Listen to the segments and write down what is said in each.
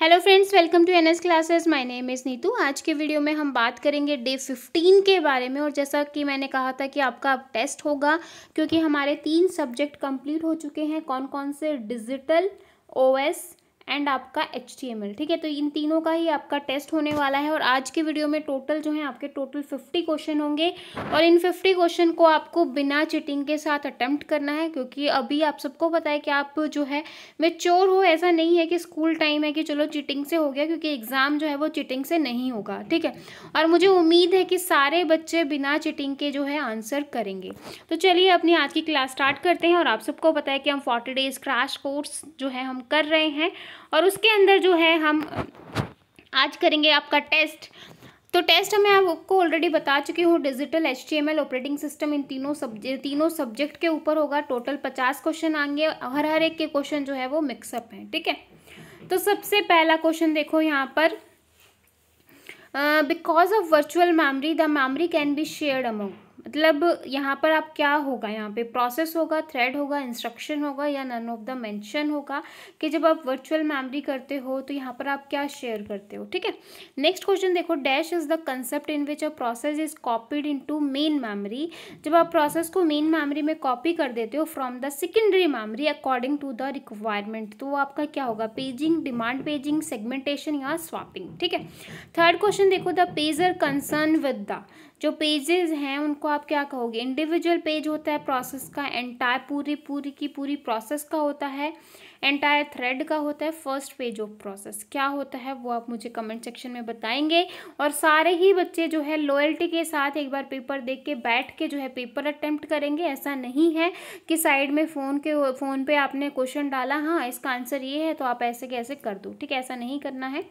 Hello friends, welcome to NS classes. My name is Neetu. आज के video में हम बात करेंगे डे 15 के बारे में। और जैसा कि मैंने कहा था कि आपका अब टेस्ट होगा, क्योंकि हमारे 3 सब्जेक्ट कंप्लीट हो चुके हैं। कौन कौन से? डिजिटल, ओएस एंड आपका HTML। ठीक है, तो इन तीनों का ही आपका टेस्ट होने वाला है। और आज के वीडियो में टोटल जो है आपके टोटल 50 क्वेश्चन होंगे। और इन 50 क्वेश्चन को आपको बिना चीटिंग के साथ अटेम्प्ट करना है, क्योंकि अभी आप सबको पता है कि आप जो है मेच्योर हो। ऐसा नहीं है कि स्कूल टाइम है कि चलो चीटिंग से हो गया, क्योंकि एग्ज़ाम जो है वो चीटिंग से नहीं होगा। ठीक है, और मुझे उम्मीद है कि सारे बच्चे बिना चीटिंग के जो है आंसर करेंगे। तो चलिए अपनी आज की क्लास स्टार्ट करते हैं। और आप सबको पता है कि हम 40 डेज़ क्रैश कोर्स जो है हम कर रहे हैं, और उसके अंदर जो है हम आज करेंगे आपका टेस्ट। तो टेस्ट मैं आपको ऑलरेडी बता चुकी हूँ। डिजिटल, HTML, ऑपरेटिंग सिस्टम, इन तीनों सब्जेक्ट के ऊपर होगा। टोटल 50 क्वेश्चन आएंगे। हर एक के क्वेश्चन जो है वो मिक्सअप हैं। ठीक है, तो सबसे पहला क्वेश्चन देखो यहाँ पर, because of virtual memory the memory can be shared among. मतलब यहाँ पर आप क्या होगा, यहाँ पे प्रोसेस होगा, थ्रेड होगा, इंस्ट्रक्शन होगा, या नन ऑफ द मेंशन होगा कि जब आप वर्चुअल मेमोरी करते हो तो यहाँ पर आप क्या शेयर करते हो। ठीक है, नेक्स्ट क्वेश्चन देखो, dash is the concept in which a process is copied into main memory. जब आप प्रोसेस को मेन मेमोरी में कॉपी कर देते हो from the secondary memory according to the requirement, तो वो आपका क्या होगा? पेजिंग, डिमांड पेजिंग, सेगमेंटेशन या स्वैपिंग। ठीक है, थर्ड क्वेश्चन देखो, the pager concern with the, जो पेजेस हैं उनको आप क्या कहोगे? इंडिविजुअल पेज होता है प्रोसेस का, एंटायर पूरी प्रोसेस का होता है, एंटायर थ्रेड का होता है, फर्स्ट पेज ऑफ प्रोसेस क्या होता है वो आप मुझे कमेंट सेक्शन में बताएंगे। और सारे ही बच्चे जो है लॉयल्टी के साथ एक बार पेपर देख के बैठ के जो है पेपर अटेम्प्ट करेंगे। ऐसा नहीं है कि साइड में फ़ोन पे आपने क्वेश्चन डाला, हाँ इसका आंसर ये है तो आप ऐसे कैसे कर दो। ठीक है, ऐसा नहीं करना है।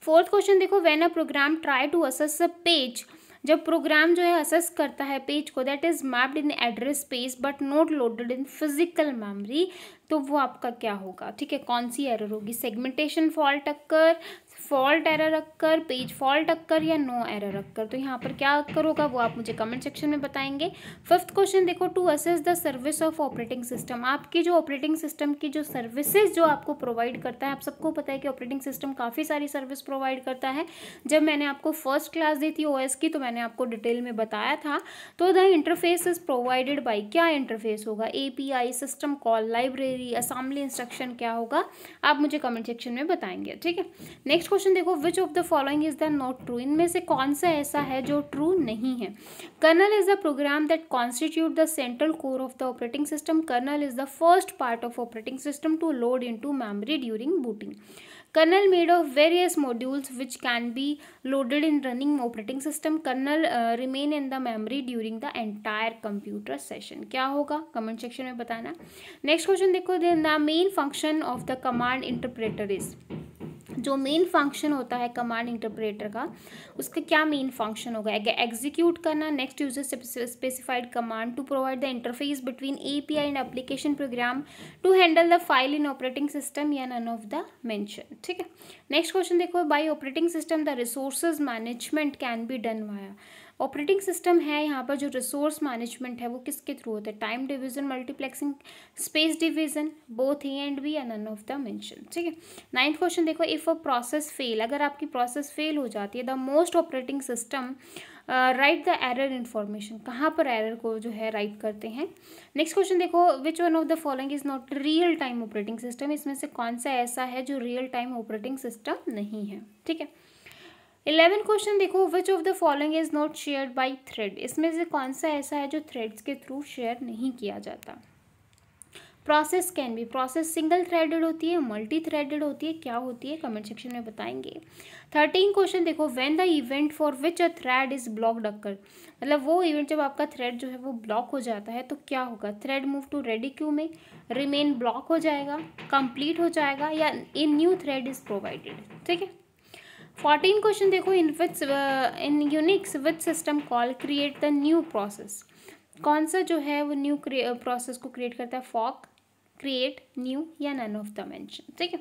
फोर्थ क्वेश्चन देखो, when a program try to assess a page, जब प्रोग्राम जो है असेस करता है पेज को, that is mapped in address space but not loaded in physical memory, तो वो आपका क्या होगा? ठीक है, कौन सी एरर होगी? Segmentation fault occur, fault error occur, page fault occur, या नो एरर अक्कर। तो यहाँ पर क्या अक्कर होगा वो आप मुझे कमेंट सेक्शन में बताएंगे। फिफ्थ क्वेश्चन देखो, to assess the service of operating system, आपकी जो ऑपरेटिंग सिस्टम की जो सर्विसेज जो आपको प्रोवाइड करता है, आप सबको पता है कि ऑपरेटिंग सिस्टम काफ़ी सारी सर्विस प्रोवाइड करता है। जब मैंने आपको फर्स्ट क्लास दी थी OS की, तो मैंने आपको डिटेल में बताया था। तो the interface is provided by, क्या इंटरफेस होगा? API, system call, library, assembly instruction, क्या होगा आप मुझे कमेंट सेक्शन में बताएंगे। ठीक है, नेक्स्ट क्वेश्चन देखो, विच of the following is the not true, इनमें से कौन सा ऐसा है जो ट्रू नहीं है? Kernel is the program that constitute the central core of the operating system. Kernel is the first part of operating system to load into memory during booting. Kernel made of various modules which can be loaded in running operating system. Kernel remain in the memory during the entire computer session. क्या होगा comment section में बताना। Next question देखो, the main function of the command interpreter is, जो main function होता है command interpreter का, उसका क्या मेन फंक्शन होगा? एग्जीक्यूट करना, next user specified command to provide the interface between API and application program to handle the file in operating system, या none of the mention. ठीक है, नेक्स्ट क्वेश्चन देखो, by operating system the resources management can be done via. Operating system है यहाँ पर जो resource management है वो किसके थ्रू होता है? Time division, multiplexing, space division, both A and B, या नन ऑफ द मेंशन। ठीक है, नाइन्थ क्वेश्चन देखो, इफ अ प्रोसेस फेल, अगर आपकी प्रोसेस फेल हो जाती है, the most operating system write the error information, कहाँ पर एरर को जो है राइट करते हैं? नेक्स्ट क्वेश्चन देखो, which one of the following is not real time operating system, इसमें से कौन सा ऐसा है जो रियल टाइम ऑपरेटिंग सिस्टम नहीं है? ठीक है, 11 क्वेश्चन देखो, विच of the following is not shared by thread, इसमें से कौन सा ऐसा है जो थ्रेड्स के थ्रू शेयर नहीं किया जाता? Process can be, process single threaded होती है, मल्टी थ्रेडेड होती है, क्या होती है कमेंट सेक्शन में बताएंगे। 13 क्वेश्चन देखो, when the event for which a thread is blocked occur, मतलब वो इवेंट जब आपका थ्रेड जो है वो ब्लॉक हो जाता है तो क्या होगा? Thread move to ready queue में, रिमेन ब्लॉक हो जाएगा, कंप्लीट हो जाएगा, या in new thread is provided. ठीक है, 14 क्वेश्चन देखो, in Unix which system call create the new process, कौन सा जो है वो न्यू प्रोसेस को क्रिएट करता है? फॉक, क्रिएट, न्यू, या नन ऑफ द मेंशन। ठीक है,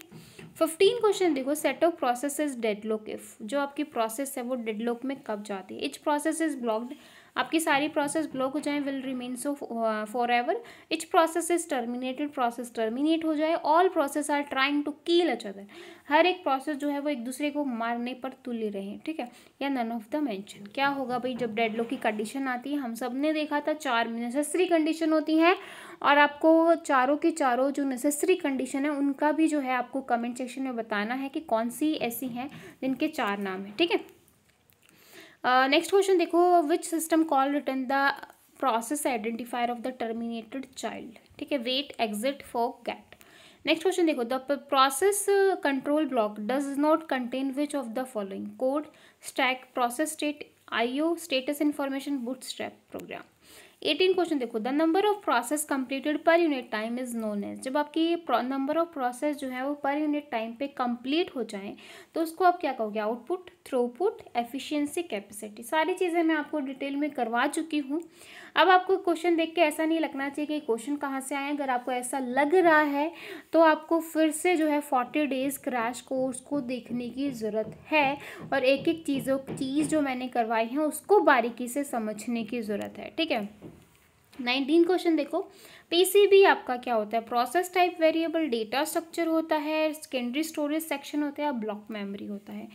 15 क्वेश्चन देखो, set of process is deadlock if, जो आपकी प्रोसेस है वो डेडलॉक में कब जाती है? इच प्रोसेस इज ब्लॉक्ड आपकी सारी प्रोसेस ब्लॉक हो जाए, will remain so forever, each process is terminated, process terminate हो जाए, all process are trying to kill each other, हर एक प्रोसेस जो है वो एक दूसरे को मारने पर तुले रहे, ठीक है, या नन ऑफ द मेंशन। क्या होगा भाई जब डेडलॉक की कंडीशन आती है, हम सब ने देखा था 4 नेसेसरी कंडीशन होती हैं, और आपको चारों की चारों जो नेसेसरी कंडीशन है उनका भी जो है आपको कमेंट सेक्शन में बताना है कि कौन सी ऐसी हैं जिनके 4 नाम हैं, ठीक है। नेक्स्ट क्वेश्चन देखो, which system call return the process identifier of the terminated child, ठीक है, wait, exit, fork, get. Next question देखो, the process control block does not contain which of the following, code, stack, process state, IO, status information, bootstrap program. 18 question देखो, the number of process completed per unit time is known as, जब आपकी number of process जो है वो पर unit time पे complete हो जाए तो उसको आप क्या कहोगे, आउटपुट, थ्रूपुट, एफिशिएंसी, कैपेसिटी। सारी चीज़ें मैं आपको डिटेल में करवा चुकी हूँ। अब आपको क्वेश्चन देख के ऐसा नहीं लगना चाहिए कि क्वेश्चन कहाँ से आए, अगर आपको ऐसा लग रहा है तो आपको फिर से जो है 40 डेज क्रैश कोर्स को देखने की ज़रूरत है, और एक एक चीज़ जो मैंने करवाई है उसको बारीकी से समझने की ज़रूरत है, ठीक है। 19 क्वेश्चन देखो, PCB आपका क्या होता है, process type variable, data structure होता है, सेकेंडरी स्टोरेज सेक्शन होता है, ब्लॉक मेमोरी होता है।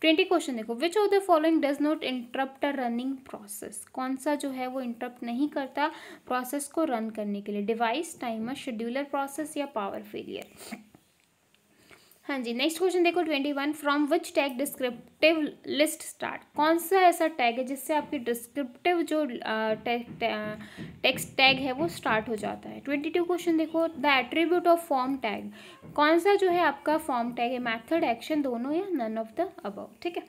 20 क्वेश्चन देखो, विच of the following does not interrupt uh running process, कौन सा जो है वो इंटरप्ट नहीं करता प्रोसेस को रन करने के लिए, डिवाइस, टाइमर, शेड्यूलर प्रोसेस, या पावर फेलियर। हाँ जी, नेक्स्ट क्वेश्चन देखो 21, from which tag descriptive list start, कौन सा ऐसा टैग है जिससे आपकी डिस्क्रिप्टिव जो टेक्स्ट टैग है वो स्टार्ट हो जाता है। 22 क्वेश्चन देखो, the attribute of form tag, कौन सा जो है आपका फॉर्म टैग है, मेथड, एक्शन, दोनों, या नन ऑफ द अबव, ठीक है।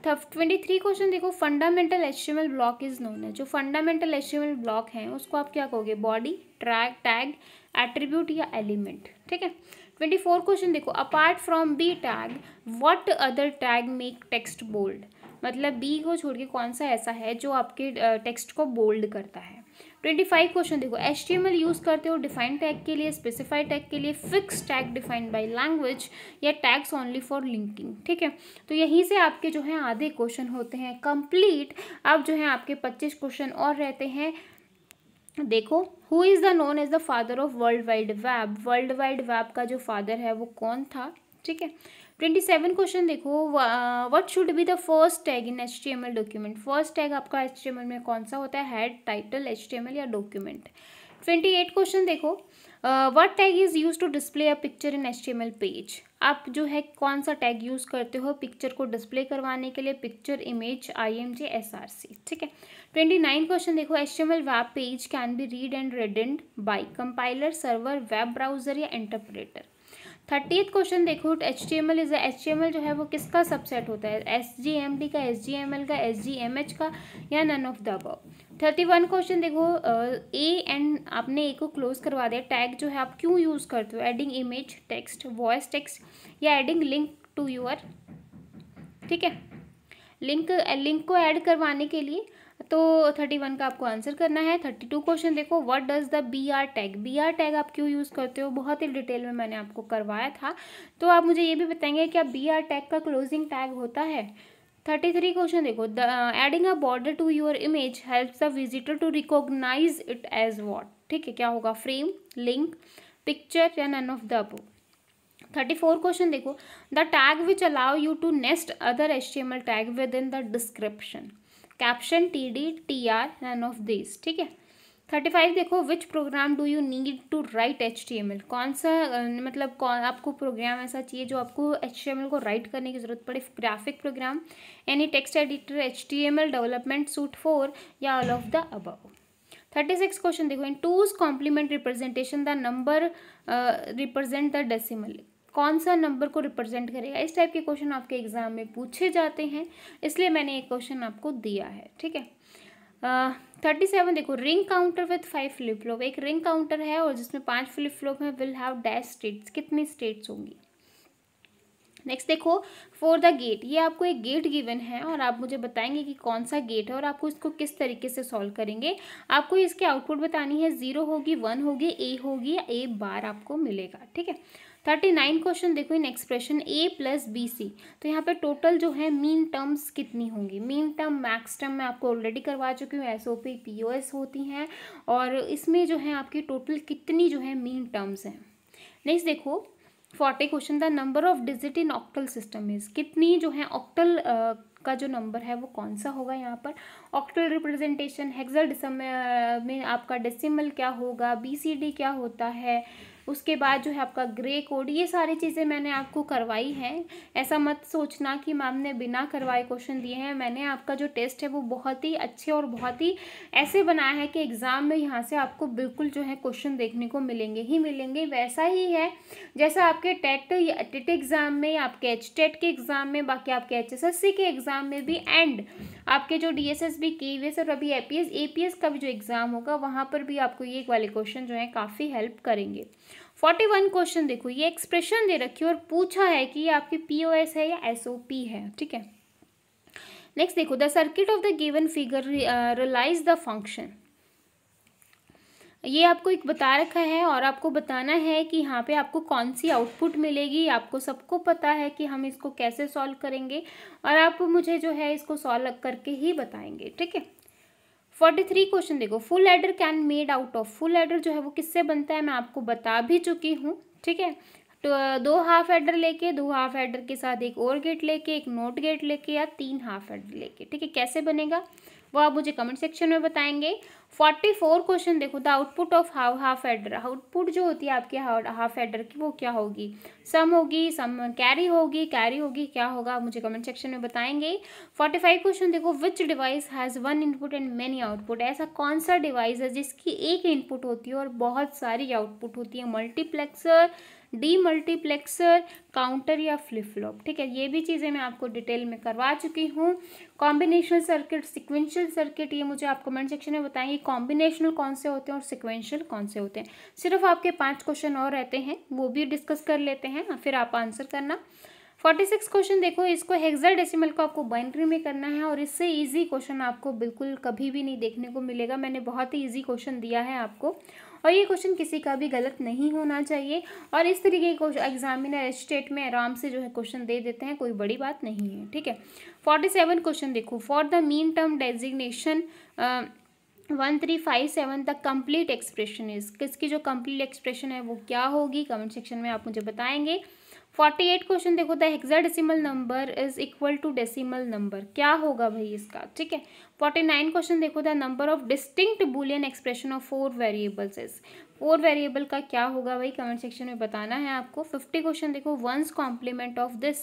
23 क्वेश्चन देखो, fundamental HTML block is known है, जो फंडामेंटल HTML ब्लॉक है उसको आप क्या कहोगे, बॉडी, ट्रैग, टैग, एट्रीब्यूट, या एलिमेंट, ठीक है। 24 क्वेश्चन देखो, apart from B tag what other tag make text bold, मतलब बी को छोड़ के कौन सा ऐसा है जो आपके टेक्स्ट को बोल्ड करता है। 25 क्वेश्चन देखो, HTML यूज़ करते हो डिफाइन टैग के लिए, स्पेसिफाई टैग के लिए, fix tag defined by language, या टैग्स ओनली फॉर लिंकिंग, ठीक है। तो यहीं से आपके जो है आधे क्वेश्चन होते हैं कंप्लीट। अब जो है आपके 25 क्वेश्चन और रहते हैं। देखो, who is the known as the father of world wide web, world wide web का जो फादर है वो कौन था, ठीक है। 27 क्वेश्चन देखो, what should be the first tag in HTML document, first tag आपका HTML में कौन सा होता है, हेड, टाइटल, HTML, या डॉक्यूमेंट। 28 क्वेश्चन देखो, what tag is use to display a picture in HTML page, आप जो है कौन सा टैग यूज़ करते हो पिक्चर को डिस्प्ले करवाने के लिए, पिक्चर, इमेज, IMG, SRC, ठीक है। 29 क्वेश्चन देखो, HTML web page can be read and written by compiler, server, web browser, या इंटरप्रेटर। 30th क्वेश्चन देखो, HTML जो है वो किसका सबसेट होता है, SGMD का, SGML का, SGMH का, या none of the above. 31 question देखो, आपने ए को क्लोज करवा दिया, टैग जो है आप क्यों यूज़ करते हो, adding image, text, voice text, या एडिंग लिंक टू यूर, ठीक है, लिंक को ऐड करवाने के लिए। तो 31 का आपको आंसर करना है। 32 क्वेश्चन देखो, what does the BR tag आप क्यों यूज़ करते हो, बहुत ही डिटेल में मैंने आपको करवाया था, तो आप मुझे ये भी बताएंगे क्या BR टैग का क्लोजिंग टैग होता है। 33 क्वेश्चन देखो, the adding a border to your image helps the visitor to recognize it as what, ठीक है, क्या होगा, फ्रेम, लिंक, पिक्चर, या none of the above. 34 question देखो, the tag which allow you to nest other HTML tag within the description, caption, TD, TR, none of this, ठीक है। 35 देखो, which program do you need to write HTML, कौन सा मतलब आपको programme ऐसा चाहिए जो आपको HTML को राइट करने की जरूरत पड़े, graphic program, any text editor, HTML development suite 4, या all of the above. 36 question देखो, in two's complement representation the number represent the decimal, कौन सा नंबर को रिप्रेजेंट करेगा, इस टाइप के क्वेश्चन आपके एग्जाम में पूछे जाते हैं, इसलिए मैंने एक क्वेश्चन आपको दिया है, ठीक है। 37 देखो, ring counter with 5 flip flop, एक रिंग काउंटर है और जिसमें 5 फ्लिप फ्लॉप में विल हैव डैश स्टेट्स, कितनी स्टेट्स होंगी। नेक्स्ट देखो, फॉर द गेट, ये आपको एक गेट गिवन है और आप मुझे बताएंगे कि कौन सा गेट है और आपको इसको किस तरीके से सॉल्व करेंगे। आपको इसके आउटपुट बतानी है, 0 होगी, 1 होगी, A होगी, या A बार आपको मिलेगा, ठीक है। 39 क्वेश्चन देखो in expression a plus B C, तो यहाँ पे टोटल जो है मीन टर्म्स कितनी होंगी। मीन टर्म मैक्स टर्म मैं आपको ऑलरेडी करवा चुकी हूँ, एसओपी पीओएस होती हैं, और इसमें जो है आपकी टोटल कितनी जो है मीन टर्म्स हैं। नेक्स्ट देखो 40 question, the number of digit in octal system is, कितनी जो है ऑक्टल का जो नंबर है वो कौन सा होगा। यहाँ पर ऑक्टल रिप्रेजेंटेशन हेक्साडेसिमल में आपका डेसिमल क्या होगा, बीसीडी क्या होता है, उसके बाद जो है आपका ग्रे कोड, ये सारी चीज़ें मैंने आपको करवाई हैं। ऐसा मत सोचना कि मैम ने बिना करवाए क्वेश्चन दिए हैं। मैंने आपका जो टेस्ट है वो बहुत ही अच्छे और बहुत ही ऐसे बनाया है कि एग्ज़ाम में यहाँ से आपको बिल्कुल जो है क्वेश्चन देखने को मिलेंगे ही मिलेंगे। वैसा ही है जैसा आपके टेट एग्ज़ाम में, आपके एचटेट के एग्ज़ाम में, बाकी आपके एचएसएससी के एग्ज़ाम में भी, एंड आपके जो डीएसएसबी केवीएस और अभी एपीएस का भी जो एग्ज़ाम होगा वहाँ पर भी आपको ये वाले क्वेश्चन जो है काफ़ी हेल्प करेंगे। 41 क्वेश्चन देखो, ये एक्सप्रेशन दे रखी है और पूछा है कि ये आपकी पीओएस है या एसओपी है, ठीक है। नेक्स्ट देखो, the circuit of the given figure realize the function, ये आपको एक बता रखा है और आपको बताना है कि यहाँ पे आपको कौन सी आउटपुट मिलेगी। आपको सबको पता है कि हम इसको कैसे सॉल्व करेंगे और आप मुझे जो है इसको सॉल्व करके ही बताएंगे, ठीक है। 43 क्वेश्चन देखो, full adder can made out of, full adder जो है वो किससे बनता है मैं आपको बता भी चुकी हूँ, ठीक है। तो 2 हाफ एडर लेके, 2 हाफ एडर के साथ एक और गेट लेके, एक नोट गेट लेके, या 3 हाफ एडर लेके, ठीक है। कैसे बनेगा वो आप मुझे कमेंट सेक्शन में बताएंगे। 44 क्वेश्चन देखो, the output of half adder, output जो होती है आपके हाफ एडर की वो क्या होगी, सम होगी, सम कैरी होगी क्या होगा आप मुझे कमेंट सेक्शन में बताएंगे। 45 क्वेश्चन देखो, विच device has 1 input and many output, ऐसा कौन सा डिवाइस है जिसकी एक इनपुट होती है और बहुत सारी आउटपुट होती है। मल्टीप्लेक्सर, डी मल्टीप्लेक्सर, काउंटर या फ्लिप फ्लॉप, ठीक है। ये भी चीज़ें मैं आपको डिटेल में करवा चुकी हूँ। कॉम्बिनेशनल सर्किट, सिक्वेंशियल सर्किट, ये मुझे आप कमेंट सेक्शन में बताएंगे कॉम्बिनेशनल कौन से होते हैं और सिक्वेंशियल कौन से होते हैं। सिर्फ आपके 5 क्वेश्चन और रहते हैं, वो भी डिस्कस कर लेते हैं, फिर आप आंसर करना। 46 क्वेश्चन देखो, इसको हेक्साडेसिमल को आपको बाइनरी में करना है और इससे इजी क्वेश्चन आपको बिल्कुल कभी भी नहीं देखने को मिलेगा। मैंने बहुत ही इजी क्वेश्चन दिया है आपको और ये क्वेश्चन किसी का भी गलत नहीं होना चाहिए और इस तरीके के एग्जामिनर स्टेट में आराम से जो है क्वेश्चन दे देते हैं, कोई बड़ी बात नहीं है, ठीक है। 47 क्वेश्चन देखो, for the mean term designation 1357 the complete expression is, किसकी जो कंप्लीट एक्सप्रेशन है वो क्या होगी, कमेंट सेक्शन में आप मुझे बताएंगे। 48 क्वेश्चन देखो, the hexadecimal number is equal to decimal number, क्या होगा भाई इसका, ठीक है। 49 क्वेश्चन देखो, the number of distinct boolean expression of 4 variables is, 4 variable का क्या होगा भाई कमेंट सेक्शन में बताना है आपको। 50 क्वेश्चन देखो, वंस कॉम्प्लीमेंट ऑफ दिस,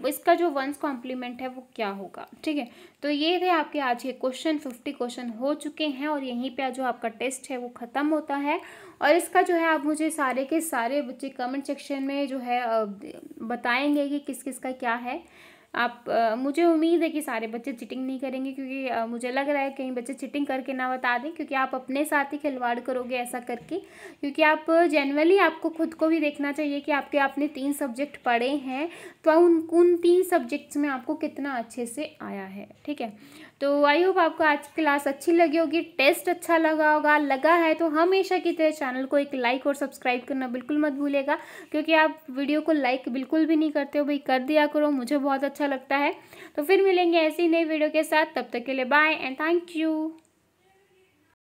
इसका जो वंस कॉम्प्लीमेंट है वो क्या होगा, ठीक है। तो ये थे आपके आज के क्वेश्चन, 50 क्वेश्चन हो चुके हैं और यहीं पे जो आपका टेस्ट है वो ख़त्म होता है। और इसका जो है आप मुझे सारे के सारे बच्चे कमेंट सेक्शन में जो है बताएंगे कि किस किस का क्या है। आप मुझे उम्मीद है कि सारे बच्चे चीटिंग नहीं करेंगे, क्योंकि मुझे लग रहा है कहीं बच्चे चीटिंग करके ना बता दें, क्योंकि आप अपने साथ ही खिलवाड़ करोगे ऐसा करके। क्योंकि आप जनरली आपको खुद को भी देखना चाहिए कि आपने 3 सब्जेक्ट पढ़े हैं तो उन 3 सब्जेक्ट्स में आपको कितना अच्छे से आया है, ठीक है। तो आई होप आपको आज की क्लास अच्छी लगी होगी, टेस्ट अच्छा लगा होगा। लगा है तो हमेशा की तरह चैनल को एक लाइक और सब्सक्राइब करना बिल्कुल मत भूलिएगा, क्योंकि आप वीडियो को लाइक बिल्कुल भी नहीं करते हो भाई, कर दिया करो, मुझे बहुत अच्छा लगता है। तो फिर मिलेंगे ऐसी नई वीडियो के साथ, तब तक के लिए बाय एंड थैंक यू।